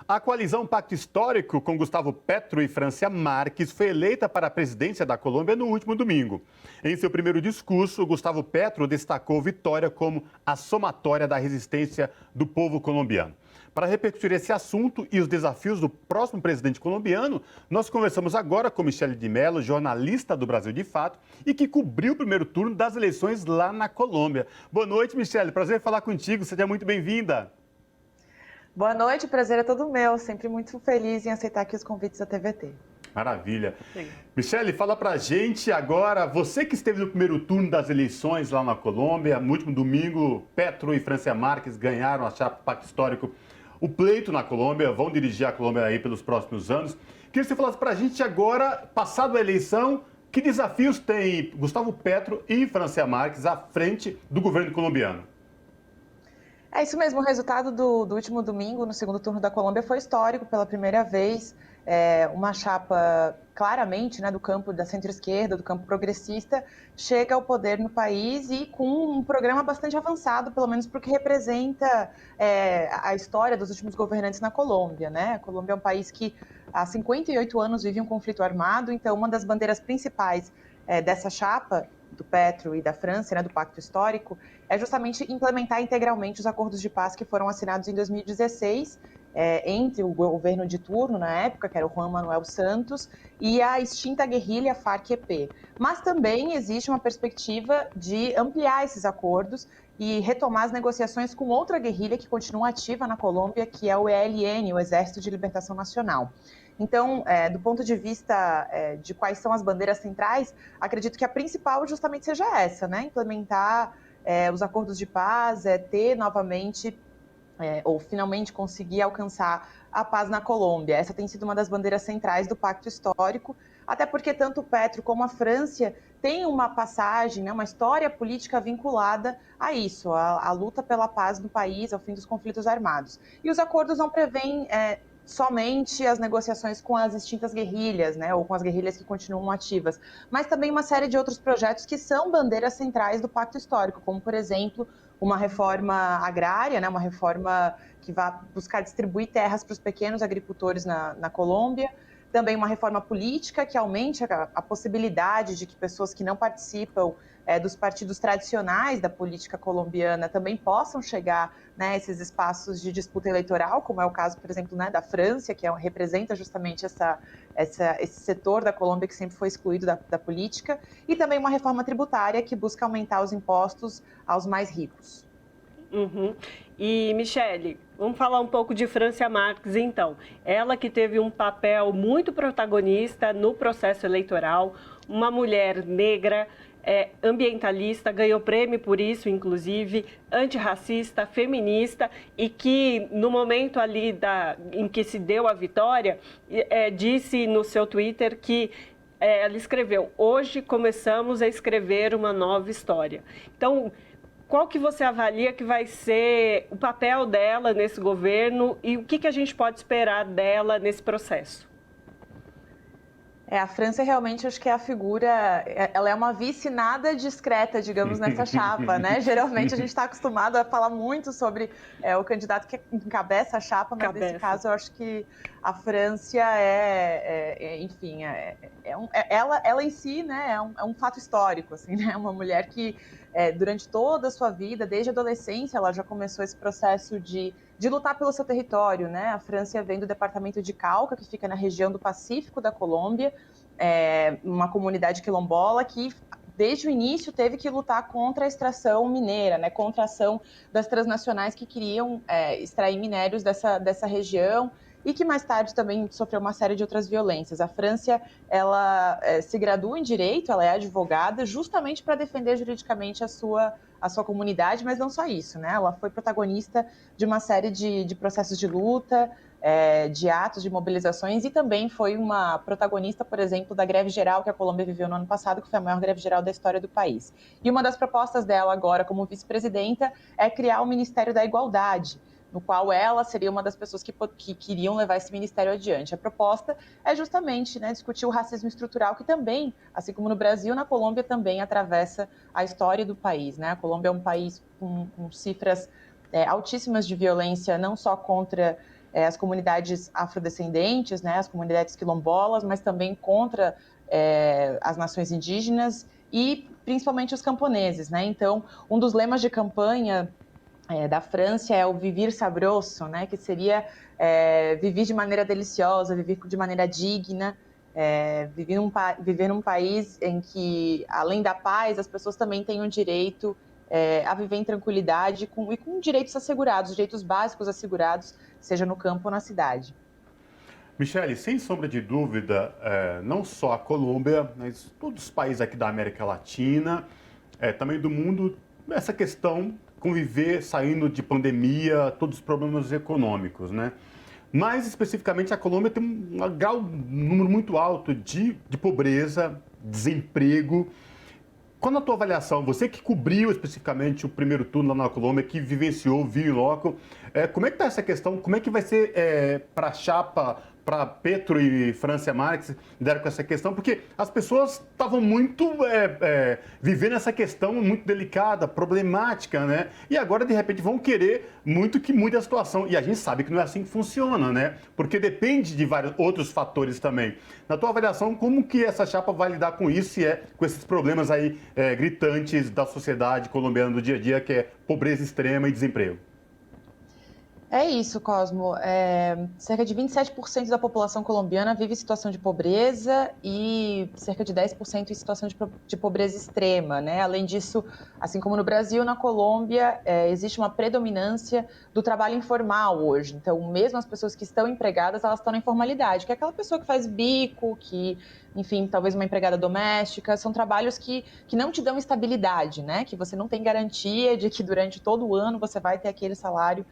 A coalizão Pacto Histórico com Gustavo Petro e Francia Marques foi eleita para a presidência da Colômbia no último domingo. Em seu primeiro discurso, Gustavo Petro destacou vitória como a somatória da resistência do povo colombiano. Para repercutir esse assunto e os desafios do próximo presidente colombiano, nós conversamos agora com Michele de Mello, jornalista do Brasil de Fato e que cobriu o primeiro turno das eleições lá na Colômbia. Boa noite, Michele. Prazer falar contigo. Seja muito bem-vinda. Boa noite, o prazer é todo meu. Sempre muito feliz em aceitar aqui os convites da TVT. Maravilha. Sim. Michele, fala pra gente agora, você que esteve no primeiro turno das eleições lá na Colômbia, no último domingo, Petro e Francia Marques ganharam a chapa Pacto Histórico, o pleito na Colômbia, vão dirigir a Colômbia aí pelos próximos anos. Queria que você falasse pra gente agora, passado a eleição, que desafios tem Gustavo Petro e Francia Marques à frente do governo colombiano? É isso mesmo, o resultado do último domingo, no segundo turno da Colômbia, foi histórico pela primeira vez. Uma chapa claramente, né, do campo da centro-esquerda, do campo progressista, chega ao poder no país e com um programa bastante avançado, pelo menos porque representa a história dos últimos governantes na Colômbia, né? A Colômbia é um país que há 58 anos vive um conflito armado, então uma das bandeiras principais dessa chapa do Petro e da França, né, do Pacto Histórico, é justamente implementar integralmente os acordos de paz que foram assinados em 2016 entre o governo de turno, na época, que era o Juan Manuel Santos, e a extinta guerrilha FARC-EP. Mas também existe uma perspectiva de ampliar esses acordos e retomar as negociações com outra guerrilha que continua ativa na Colômbia, que é o ELN, o Exército de Libertação Nacional. Então, do ponto de vista de quais são as bandeiras centrais, acredito que a principal justamente seja essa, né? Implementar os acordos de paz, ter novamente, ou finalmente conseguir alcançar a paz na Colômbia. Essa tem sido uma das bandeiras centrais do Pacto Histórico, até porque tanto o Petro como a França têm uma passagem, né, uma história política vinculada a isso, a luta pela paz no país, ao fim dos conflitos armados. E os acordos não prevêem somente as negociações com as extintas guerrilhas, né, ou com as guerrilhas que continuam ativas, mas também uma série de outros projetos que são bandeiras centrais do Pacto Histórico, como, por exemplo, uma reforma agrária, né, uma reforma que vai buscar distribuir terras para os pequenos agricultores na Colômbia, também uma reforma política que aumente a possibilidade de que pessoas que não participam dos partidos tradicionais da política colombiana também possam chegar, né, a esses espaços de disputa eleitoral, como é o caso, por exemplo, né, da França, que representa justamente esse setor da Colômbia que sempre foi excluído da política, e também uma reforma tributária que busca aumentar os impostos aos mais ricos. Uhum. E, Michele, vamos falar um pouco de Francia Marques, então. Ela que teve um papel muito protagonista no processo eleitoral, uma mulher negra, ambientalista, ganhou prêmio por isso, inclusive, antirracista, feminista, e que no momento ali em que se deu a vitória, disse no seu Twitter que ela escreveu: hoje começamos a escrever uma nova história. Então, qual que você avalia que vai ser o papel dela nesse governo e o que a gente pode esperar dela nesse processo? A França realmente, acho que é a figura, ela é uma vice nada discreta, digamos, nessa chapa, né? Geralmente a gente está acostumado a falar muito sobre o candidato que encabeça a chapa, mas nesse caso eu acho que a França enfim, ela em si, né, é um fato histórico, assim, né? Uma mulher que durante toda a sua vida, desde a adolescência, ela já começou esse processo de lutar pelo seu território, né? A França vem do departamento de Cauca, que fica na região do Pacífico da Colômbia, uma comunidade quilombola que desde o início teve que lutar contra a extração mineira, né? Contra a ação das transnacionais que queriam extrair minérios dessa região, e que mais tarde também sofreu uma série de outras violências. A França, ela se gradua em Direito, ela é advogada, justamente para defender juridicamente a sua comunidade, mas não só isso, né? Ela foi protagonista de uma série de processos de luta, de atos, de mobilizações, e também foi uma protagonista, por exemplo, da greve geral que a Colômbia viveu no ano passado, que foi a maior greve geral da história do país. E uma das propostas dela agora, como vice-presidenta, é criar o Ministério da Igualdade, no qual ela seria uma das pessoas que queriam levar esse ministério adiante. A proposta é justamente, né, discutir o racismo estrutural, que também, assim como no Brasil, na Colômbia também atravessa a história do país, né? A Colômbia é um país com cifras altíssimas de violência, não só contra as comunidades afrodescendentes, né, as comunidades quilombolas, mas também contra as nações indígenas e principalmente os camponeses, né? Então, um dos lemas de campanha da França é o vivir sabroso, né? Que seria viver de maneira deliciosa, viver de maneira digna, viver num país em que, além da paz, as pessoas também tenham direito a viver em tranquilidade e com direitos assegurados, direitos básicos assegurados, seja no campo ou na cidade. Michele, sem sombra de dúvida, não só a Colômbia, mas todos os países aqui da América Latina, também do mundo, essa questão conviver saindo de pandemia, todos os problemas econômicos, né? Mais especificamente, a Colômbia tem um número muito alto de pobreza, desemprego. Qual na tua avaliação, você que cobriu especificamente o primeiro turno lá na Colômbia, que vivenciou, viu em loco, como é que está essa questão? Como é que vai ser para a chapa, para Petro e Francia Márquez lidaram com essa questão? Porque as pessoas estavam muito vivendo essa questão muito delicada, problemática, né? E agora, de repente, vão querer muito que mude a situação. E a gente sabe que não é assim que funciona, né? Porque depende de vários outros fatores também. Na tua avaliação, como que essa chapa vai lidar com isso e com esses problemas aí gritantes da sociedade colombiana do dia a dia, que é pobreza extrema e desemprego? É isso, Cosmo. Cerca de 27% da população colombiana vive em situação de pobreza e cerca de 10% em situação de pobreza extrema, né? Além disso, assim como no Brasil, na Colômbia, existe uma predominância do trabalho informal hoje. Então, mesmo as pessoas que estão empregadas, elas estão na informalidade, que é aquela pessoa que faz bico, que, enfim, talvez uma empregada doméstica. São trabalhos que não te dão estabilidade, né? Que você não tem garantia de que durante todo o ano você vai ter aquele salário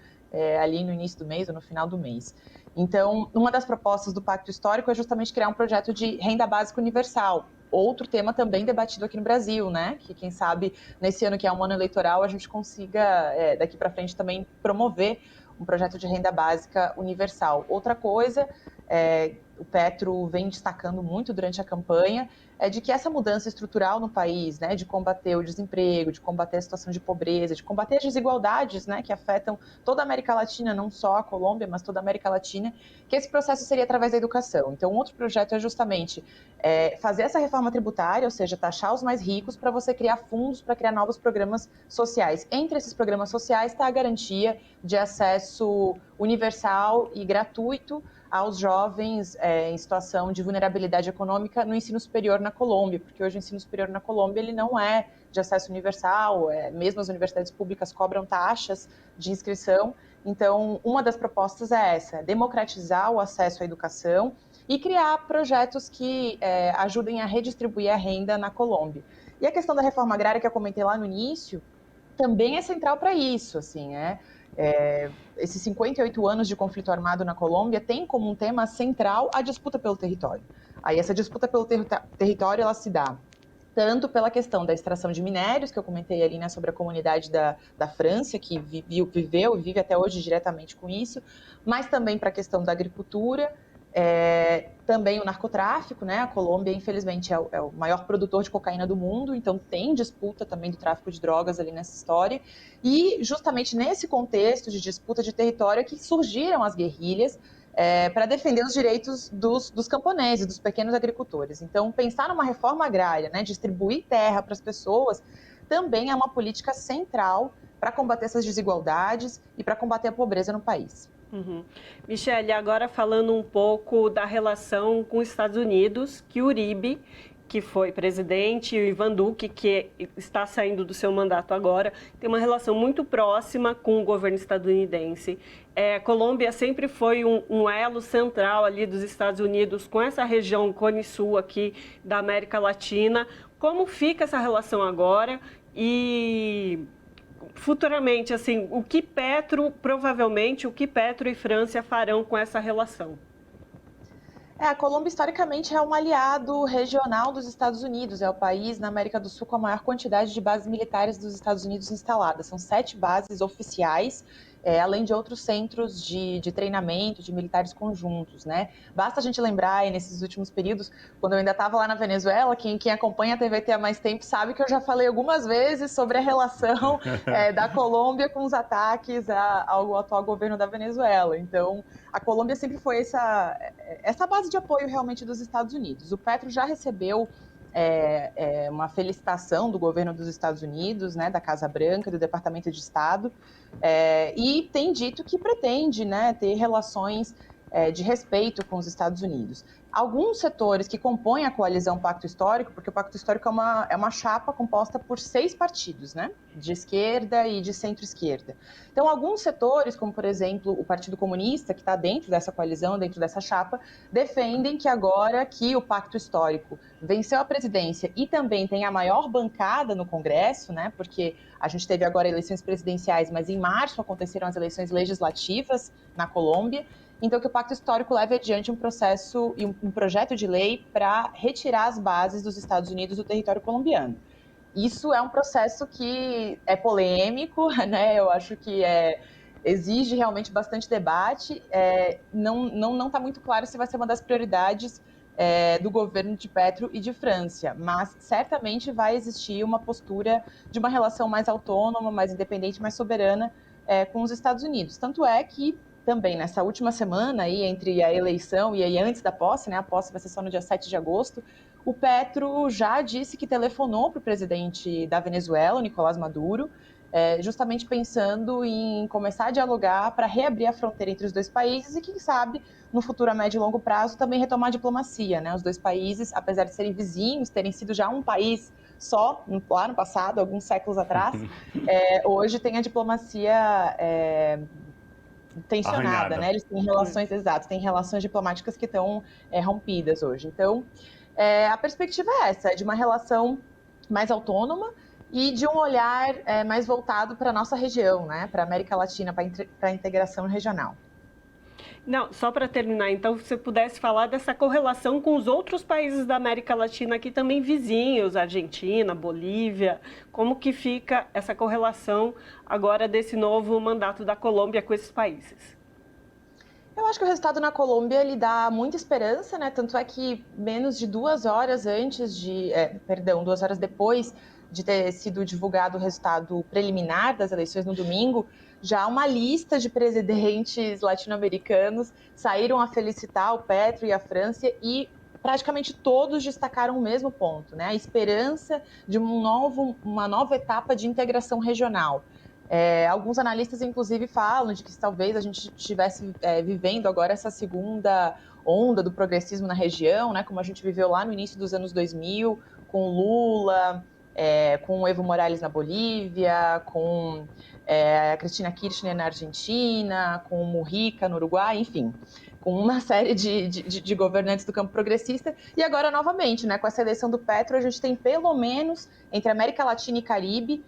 ali no início do mês ou no final do mês. Então, uma das propostas do Pacto Histórico é justamente criar um projeto de renda básica universal. Outro tema também debatido aqui no Brasil, né? Que quem sabe nesse ano que é um ano eleitoral a gente consiga daqui para frente também promover um projeto de renda básica universal. Outra coisa, o Petro vem destacando muito durante a campanha, é de que essa mudança estrutural no país, né, de combater o desemprego, de combater a situação de pobreza, de combater as desigualdades, né, que afetam toda a América Latina, não só a Colômbia, mas toda a América Latina, que esse processo seria através da educação. Então, outro projeto é justamente fazer essa reforma tributária, ou seja, taxar os mais ricos para você criar fundos para criar novos programas sociais. Entre esses programas sociais está a garantia de acesso universal e gratuito aos jovens em situação de vulnerabilidade econômica no ensino superior na Colômbia, porque hoje o ensino superior na Colômbia ele não é de acesso universal, mesmo as universidades públicas cobram taxas de inscrição. Então, uma das propostas é essa, democratizar o acesso à educação e criar projetos que ajudem a redistribuir a renda na Colômbia. E a questão da reforma agrária que eu comentei lá no início também é central para isso, assim, esses 58 anos de conflito armado na Colômbia tem como um tema central a disputa pelo território. Aí essa disputa pelo território, ela se dá tanto pela questão da extração de minérios, que eu comentei ali, né, sobre a comunidade da França, que viveu e vive até hoje diretamente com isso, mas também para a questão da agricultura, também o narcotráfico, né? A Colômbia, infelizmente, é o maior produtor de cocaína do mundo, então tem disputa também do tráfico de drogas ali nessa história. E justamente nesse contexto de disputa de território é que surgiram as guerrilhas para defender os direitos dos camponeses, dos pequenos agricultores. Então, pensar numa reforma agrária, né, distribuir terra para as pessoas, também é uma política central para combater essas desigualdades e para combater a pobreza no país. Uhum. Michele, agora falando um pouco da relação com os Estados Unidos, que o Uribe, que foi presidente, e o Ivan Duque, que está saindo do seu mandato agora, tem uma relação muito próxima com o governo estadunidense. A Colômbia sempre foi um elo central ali dos Estados Unidos com essa região Cone Sul aqui da América Latina. Como fica essa relação agora e futuramente, assim, provavelmente, o que Petro e França farão com essa relação? A Colômbia, historicamente, é um aliado regional dos Estados Unidos. É o país na América do Sul com a maior quantidade de bases militares dos Estados Unidos instaladas. São 7 bases oficiais além de outros centros de treinamento de militares conjuntos, né? Basta a gente lembrar, nesses últimos períodos, quando eu ainda estava lá na Venezuela, quem acompanha a TVT há mais tempo sabe que eu já falei algumas vezes sobre a relação da Colômbia com os ataques ao atual governo da Venezuela. Então, a Colômbia sempre foi essa base de apoio realmente dos Estados Unidos. O Petro já recebeu uma felicitação do governo dos Estados Unidos, né, da Casa Branca, do Departamento de Estado, e tem dito que pretende, né, ter relações de respeito com os Estados Unidos. Alguns setores que compõem a coalizão Pacto Histórico, porque o Pacto Histórico é uma chapa composta por 6 partidos, né, de esquerda e de centro-esquerda. Então, alguns setores, como por exemplo o Partido Comunista, que está dentro dessa coalizão, dentro dessa chapa, defendem que agora que o Pacto Histórico venceu a presidência e também tem a maior bancada no Congresso, né, porque a gente teve agora eleições presidenciais, mas em março aconteceram as eleições legislativas na Colômbia. Então, que o Pacto Histórico leve adiante um processo e um projeto de lei para retirar as bases dos Estados Unidos do território colombiano. Isso é um processo que é polêmico, né? Eu acho que exige realmente bastante debate. Não está muito claro se vai ser uma das prioridades do governo de Petro e de França, mas certamente vai existir uma postura de uma relação mais autônoma, mais independente, mais soberana com os Estados Unidos. Tanto é que também nessa última semana, aí, entre a eleição e aí antes da posse, né, a posse vai ser só no dia 7 de agosto, o Petro já disse que telefonou para o presidente da Venezuela, Nicolás Maduro, justamente pensando em começar a dialogar para reabrir a fronteira entre os dois países e, quem sabe, no futuro a médio e longo prazo, também retomar a diplomacia, né? Os dois países, apesar de serem vizinhos, terem sido já um país só, lá no passado, alguns séculos atrás, hoje tem a diplomacia tensionada, Arranhada. né? Eles têm relações exatas, têm relações diplomáticas que estão rompidas hoje. Então, a perspectiva é essa, de uma relação mais autônoma e de um olhar mais voltado para a nossa região, né? Para a América Latina, para a integração regional. Não, só para terminar, então, se você pudesse falar dessa correlação com os outros países da América Latina aqui também vizinhos, Argentina, Bolívia, como que fica essa correlação agora desse novo mandato da Colômbia com esses países? Eu acho que o resultado na Colômbia ele dá muita esperança, né? Tanto é que menos de 2 horas duas horas depois de ter sido divulgado o resultado preliminar das eleições no domingo, já uma lista de presidentes latino-americanos saíram a felicitar o Petro e a França e praticamente todos destacaram o mesmo ponto, né? A esperança de uma nova etapa de integração regional. Alguns analistas, inclusive, falam de que talvez a gente estivesse vivendo agora essa segunda onda do progressismo na região, né? Como a gente viveu lá no início dos anos 2000, com Lula, com o Evo Morales na Bolívia, com a Cristina Kirchner na Argentina, com o Mujica no Uruguai, enfim, com uma série de governantes do campo progressista. E agora, novamente, né, com essa eleição do Petro, a gente tem pelo menos, entre América Latina e Caribe,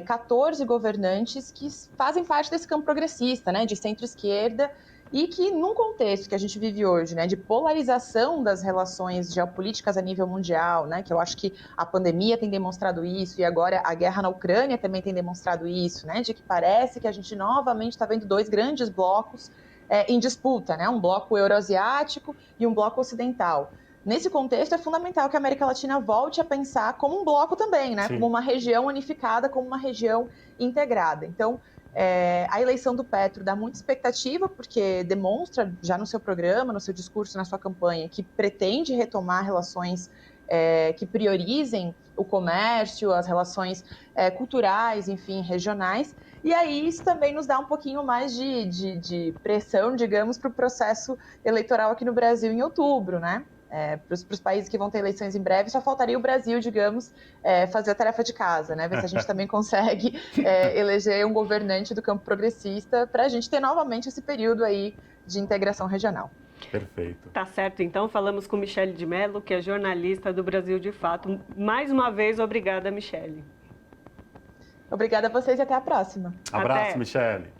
14 governantes que fazem parte desse campo progressista, né, de centro-esquerda, e que, num contexto que a gente vive hoje, né, de polarização das relações geopolíticas a nível mundial, né, que eu acho que a pandemia tem demonstrado isso, e agora a guerra na Ucrânia também tem demonstrado isso, né, de que parece que a gente novamente está vendo 2 grandes blocos em disputa, né, um bloco euroasiático e um bloco ocidental. Nesse contexto, é fundamental que a América Latina volte a pensar como um bloco também, né, como uma região unificada, como uma região integrada. Então, a eleição do Petro dá muita expectativa, porque demonstra já no seu programa, no seu discurso, na sua campanha, que pretende retomar relações que priorizem o comércio, as relações culturais, enfim, regionais. E aí isso também nos dá um pouquinho mais de pressão, digamos, para o processo eleitoral aqui no Brasil em outubro, né? Para os países que vão ter eleições em breve, só faltaria o Brasil, digamos, fazer a tarefa de casa, né? Ver se a gente também consegue eleger um governante do campo progressista para a gente ter novamente esse período aí de integração regional. Perfeito. Tá certo, então falamos com Michele de Mello, que é jornalista do Brasil de Fato. Mais uma vez, obrigada, Michele. Obrigada a vocês e até a próxima. Abraço, Até. Michele.